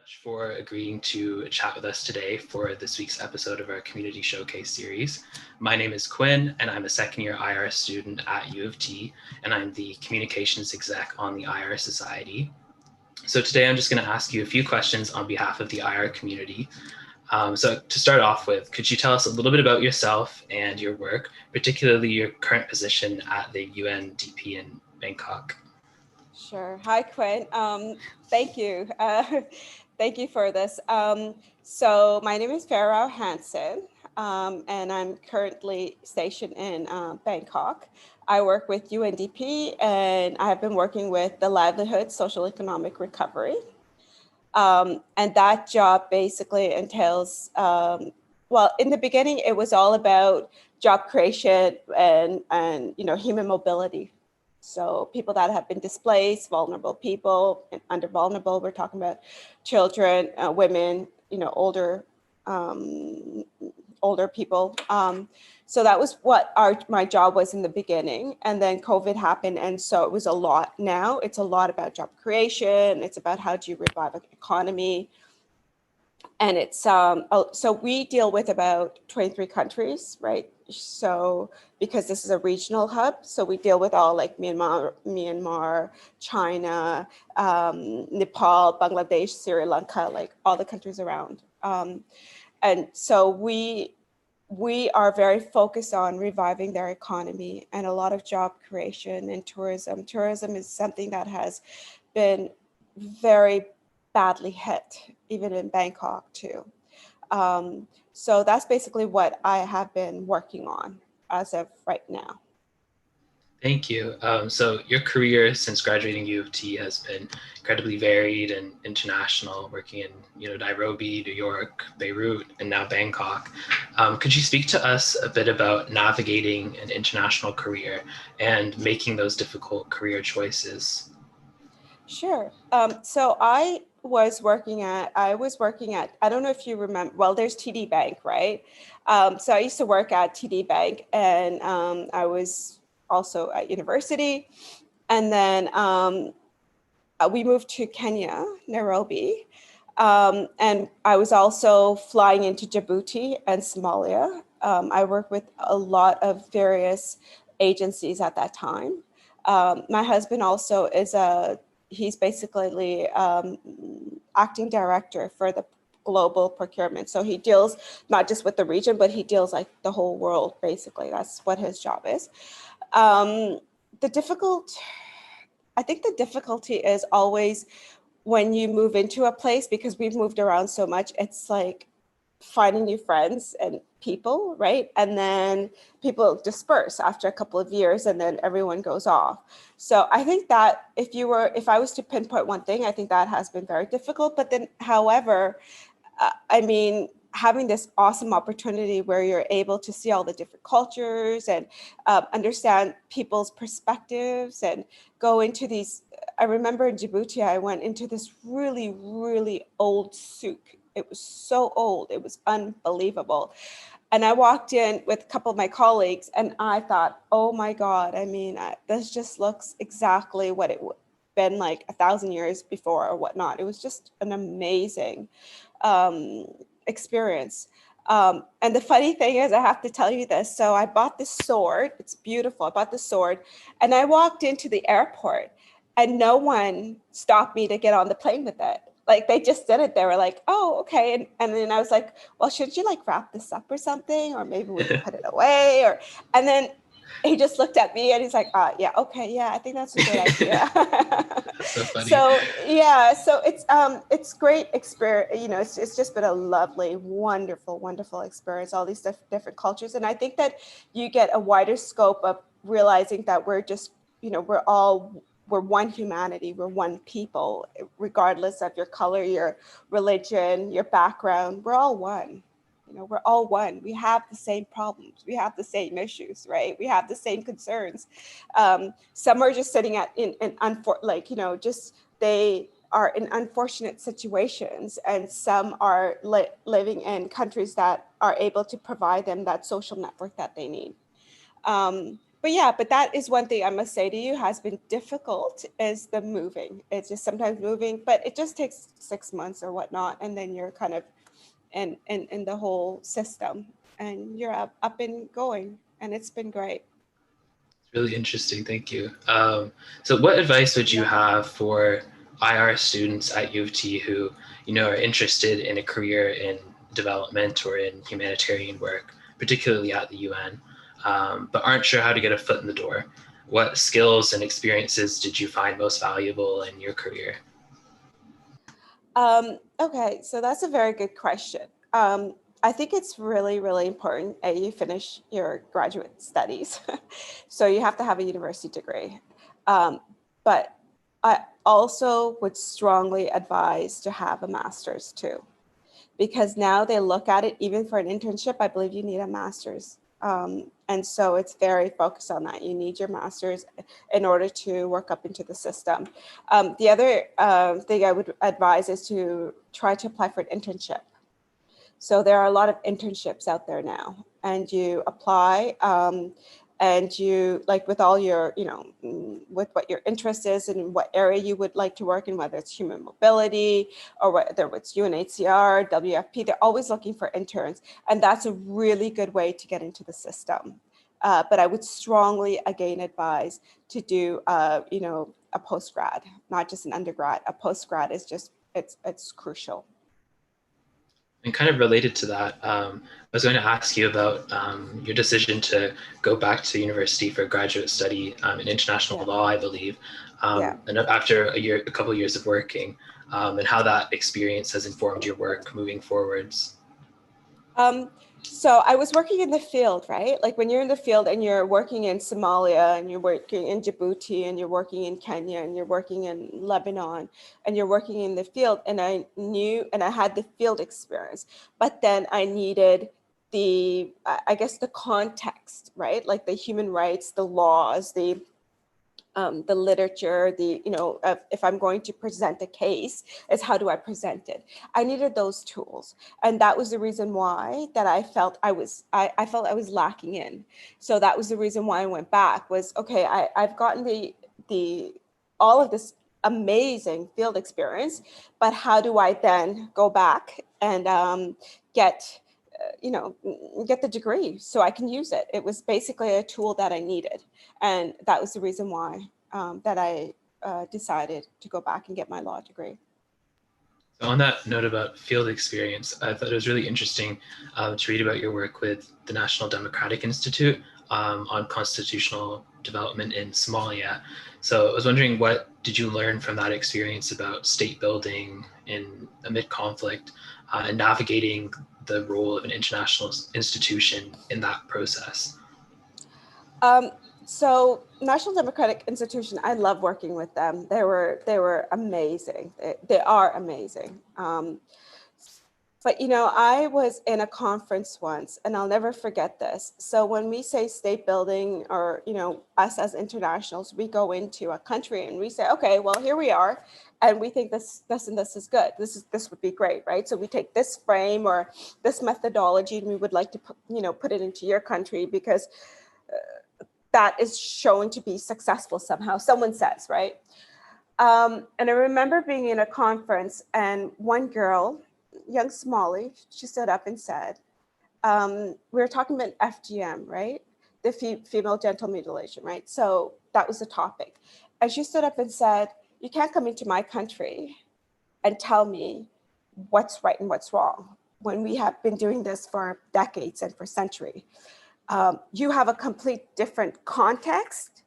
Much for agreeing to chat with us today for this week's episode of our Community Showcase series. My name is Quinn, and I'm a second-year IR student at U of T, and I'm the communications exec on the IR Society. So today I'm just going to ask you a few questions on behalf of the IR community. So to start off with, could you tell us a little bit about yourself and your work, particularly your current position at the UNDP in Bangkok? Sure. Hi, Quinn. Thank you. Thank you for this. So my name is Farrah Rao-Hansen, and I'm currently stationed in Bangkok. I work with UNDP, and I have been working with the Livelihoods, Social Economic Recovery. And that job basically entails, well, in the beginning, it was all about job creation and human mobility. So people that have been displaced, vulnerable people, and under vulnerable, we're talking about children, women, older people. So that was what my job was in the beginning. And then COVID happened. And so it was a lot. Now it's a lot about job creation. It's about how do you revive an economy. And it's so we deal with about 23 countries, right? So because this is a regional hub, so we deal with all like Myanmar, China, Nepal, Bangladesh, Sri Lanka, like all the countries around. And so we are very focused on reviving their economy and a lot of job creation and tourism. Tourism is something that has been very badly hit, even in Bangkok too. So that's basically what I have been working on as of right now. Thank you. So your career since graduating U of T has been incredibly varied and international, working in Nairobi, New York, Beirut, and now Bangkok. Could you speak to us a bit about navigating an international career and making those difficult career choices? Sure. So I was working at, I don't know if you remember, well, there's TD Bank, right? So I used to work at TD Bank, and I was also at university. And then we moved to Kenya, Nairobi. And I was also flying into Djibouti and Somalia. I worked with a lot of various agencies at that time. My husband also he's basically acting director for the global procurement. So he deals not just with the region, but he deals like the whole world, basically. That's what his job is. I think the difficulty is always when you move into a place, because we've moved around so much, it's like finding new friends and people, right? And then people disperse after a couple of years and then everyone goes off. So I think that if I was to pinpoint one thing, I think that has been very difficult. But then, however, having this awesome opportunity where you're able to see all the different cultures and understand people's perspectives and go into these. I remember in Djibouti, I went into this really, really old souk. It was so old. It was unbelievable. And I walked in with a couple of my colleagues and I thought, oh my God, this just looks exactly what it would been like 1,000 years before or whatnot. It was just an amazing experience. And the funny thing is, I have to tell you this. So I bought this sword. It's beautiful. I bought the sword and I walked into the airport and no one stopped me to get on the plane with it. Like they just did it. They were like, oh, okay. And then I was like, well, should you like wrap this up or something? Or maybe we can put it away and then he just looked at me and he's like, yeah, okay. Yeah, I think that's a good idea. So funny. So yeah, so it's great experience. It's just been a lovely, wonderful, wonderful experience, all these different cultures. And I think that you get a wider scope of realizing that we're just, we're one humanity, we're one people, regardless of your color, your religion, your background, we're all one. We're all one. We have the same problems. We have the same issues, right? We have the same concerns. Some are just sitting they are in unfortunate situations, and some are living in countries that are able to provide them that social network that they need. but that is one thing I must say to you has been difficult, is the moving. It's just sometimes moving, but it just takes 6 months or whatnot, and then you're kind of in the whole system, and you're up and going, and it's been great. Really interesting. Thank you. So what advice would you have for IR students at U of T who, are interested in a career in development or in humanitarian work, particularly at the UN, but aren't sure how to get a foot in the door? What skills and experiences did you find most valuable in your career? Okay, so that's a very good question. I think it's really, really important that you finish your graduate studies. So you have to have a university degree. But I also would strongly advise to have a master's too, because now they look at it, even for an internship, I believe you need a master's. And so it's very focused on that. You need your master's in order to work up into the system. The other thing I would advise is to try to apply for an internship. So there are a lot of internships out there now, and you apply and you, like, with all your, with what your interest is and what area you would like to work in, whether it's human mobility or whether it's UNHCR, WFP, they're always looking for interns. And that's a really good way to get into the system. But I would strongly, again, advise to do, a postgrad, not just an undergrad. A postgrad is just, it's crucial. And kind of related to that, I was going to ask you about your decision to go back to university for graduate study in international law, I believe, and after a couple of years of working, and how that experience has informed your work moving forwards. So I was working in the field, right? Like when you're in the field and you're working in Somalia and you're working in Djibouti and you're working in Kenya and you're working in Lebanon and you're working in the field, and I knew, and I had the field experience, but then I needed the, I guess, the context, right? Like the human rights, the laws, the literature, if I'm going to present a case, is how do I present it? I needed those tools. And that was the reason why that I felt I was lacking in. So that was the reason why I went back, was, okay, I've gotten all of this amazing field experience, but how do I then go back and get the degree so I can use it? It was basically a tool that I needed. And that was the reason why that I decided to go back and get my law degree. So on that note about field experience, I thought it was really interesting to read about your work with the National Democratic Institute on constitutional development in Somalia. So I was wondering, what did you learn from that experience about state building amid conflict and navigating the role of an international institution in that process? So National Democratic Institution, I love working with them. They were amazing. They are amazing. But, I was in a conference once, and I'll never forget this. So when we say state building, or, us as internationals, we go into a country and we say, okay, well, here we are, and we think this and this is good. This would be great, right? So we take this frame or this methodology, and we would like to put it into your country because that is shown to be successful somehow, someone says, right? And I remember being in a conference, and one girl, young Somali, she stood up and said, we were talking about FGM, right? The female genital mutilation, right? So that was the topic. And she stood up and said, you can't come into my country and tell me what's right and what's wrong when we have been doing this for decades and for centuries. You have a complete different context,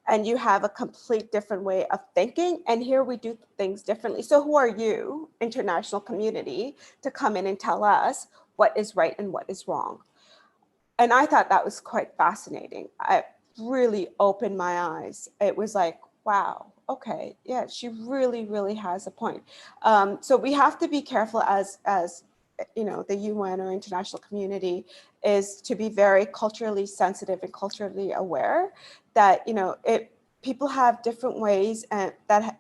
and you have a complete different way of thinking. And here we do things differently. So who are you, international community, to come in and tell us what is right and what is wrong? And I thought that was quite fascinating. I really opened my eyes. It was like, wow, okay, yeah, she really, really has a point. So we have to be careful as the UN or international community, is to be very culturally sensitive and culturally aware that, people have different ways and that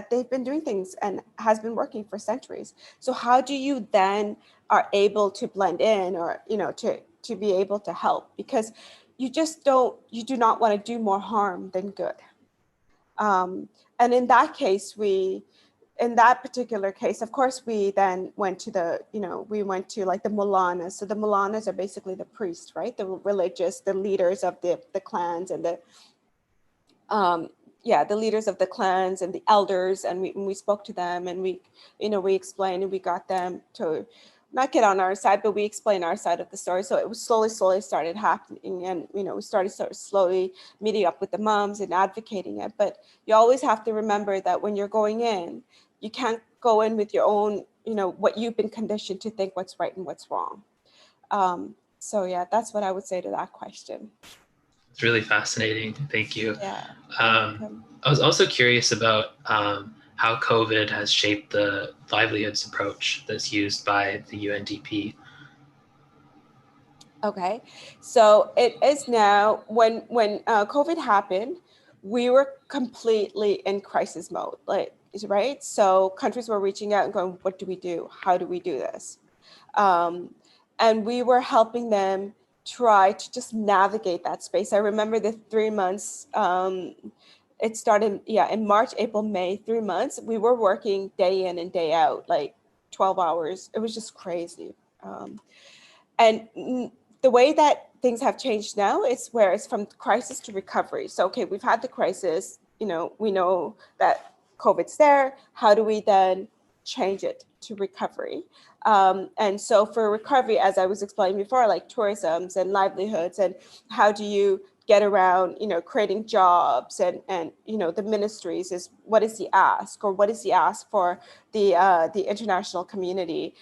they've been doing things and has been working for centuries. So how do you then are able to blend in, or, to be able to help? Because you do not want to do more harm than good. And in that case, in that particular case, of course, we then went to we went to like the Mulanas. So the Mulanas are basically the priests, right? The religious, the leaders of the clans and the leaders of the clans and the elders. And we spoke to them, and we explained, and we got them to not get on our side, but we explained our side of the story. So it was slowly started happening. And, we started slowly meeting up with the moms and advocating it. But you always have to remember that when you're going in, you can't go in with your own, what you've been conditioned to think what's right and what's wrong. So yeah, that's what I would say to that question. It's really fascinating. Thank you. Yeah. I was also curious about how COVID has shaped the livelihoods approach that's used by the UNDP. Okay, so it is now, when COVID happened, we were completely in crisis mode, right? So countries were reaching out and going, what do we do? How do we do this? And we were helping them try to just navigate that space. I remember the 3 months, it started, in March, April, May, 3 months. We were working day in and day out, like 12 hours. It was just crazy. And the way that things have changed now is where it's from crisis to recovery. So, okay, we've had the crisis, we know that COVID's there. How do we then change it to recovery? And so for recovery, as I was explaining before, like tourisms and livelihoods, and how do you get around, creating jobs and the ministries, is what is the ask, or what is the ask for the international community,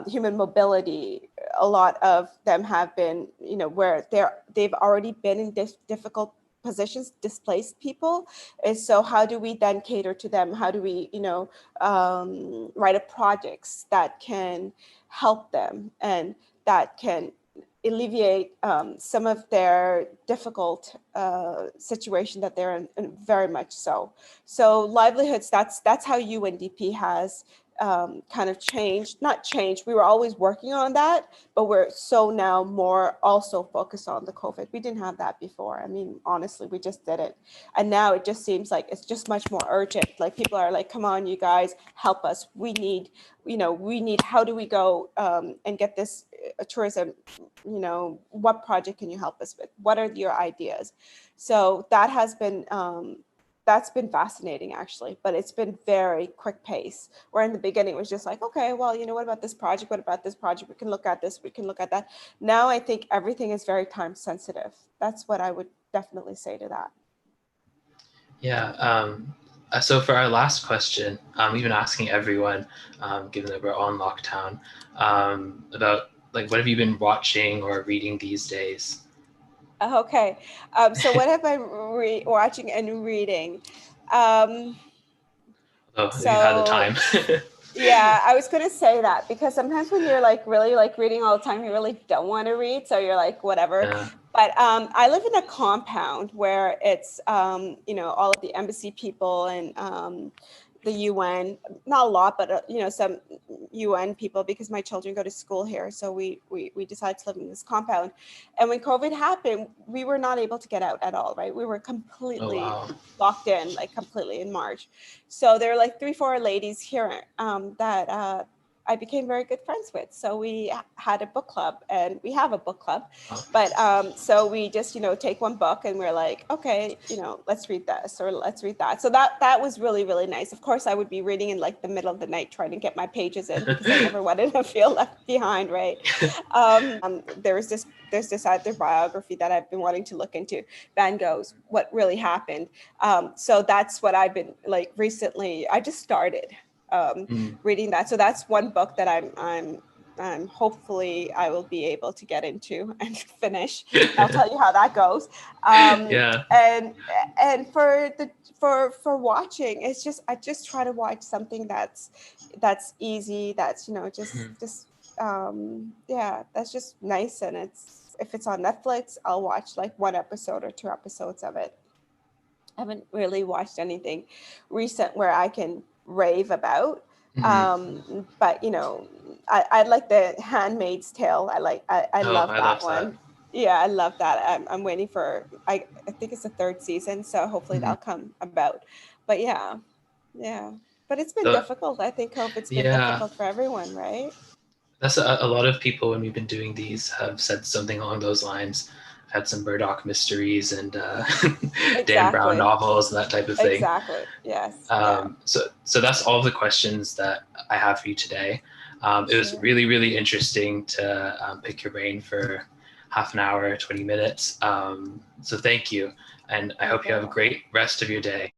human mobility. A lot of them have been, where they've already been in difficult positions, displaced people. And so how do we then cater to them? How do we, write up projects that can help them and that can alleviate some of their difficult situation that they're in, very much so. So livelihoods, that's how UNDP has kind of not changed. We were always working on that, but we're so now more also focused on the COVID. We didn't have that before. I mean, honestly, we just did it. And now it just seems like it's just much more urgent. Like people are like, come on, you guys, help us. We need, how do we go and get this tourism, what project can you help us with? What are your ideas? So that has been, that's been fascinating, actually, but it's been very quick pace. Where in the beginning it was just like, okay, well, what about this project? What about this project? We can look at this, we can look at that. Now I think everything is very time sensitive. That's what I would definitely say to that. Yeah. So for our last question, we've been asking everyone, given that we're on lockdown, about like, what have you been watching or reading these days? Okay, so what have I watching and reading? Oh, if you had the time. Yeah, I was going to say that, because sometimes when you're like really like reading all the time, you really don't want to read. So you're like, whatever. Yeah. But I live in a compound where it's, all of the embassy people and the UN, not a lot, but some UN people, because my children go to school here. So we decided to live in this compound. And when COVID happened, we were not able to get out at all, right? We were completely locked in, like completely in March. So there are like 3-4 ladies here that I became very good friends with. So we had a book club, and we have a book club, but so we just, take one book and we're like, okay, let's read this or let's read that. So that was really, really nice. Of course, I would be reading in like the middle of the night, trying to get my pages in, because I never wanted to feel left behind, right? There's this other biography that I've been wanting to look into, Van Gogh's What Really Happened. So that's what I've been like recently. I just started reading that. So that's one book that I'm hopefully I will be able to get into and finish. I'll tell you how that goes. Yeah. And for watching, it's just, I just try to watch something that's easy, that's that's just nice. And if it's on Netflix, I'll watch like 1 episode or 2 episodes of it. I haven't really watched anything recent where I can rave about. But I like The Handmaid's Tale. I love that one. Yeah, I love that. I'm waiting for, I think it's the third season, so hopefully Mhm. that'll come about. But yeah, yeah. But it's been So, difficult. I think COVID's been yeah, difficult for everyone, right? that's a lot of people when we've been doing these have said something along those lines. I've had some Murdoch mysteries and Dan Brown Exactly. novels and that type of thing. Exactly. Yes. Yeah. So that's all the questions that I have for you today. It was Sure. really, really interesting to pick your brain for half an hour, 20 minutes. So thank you. And I No hope you have a problem. great rest of your day.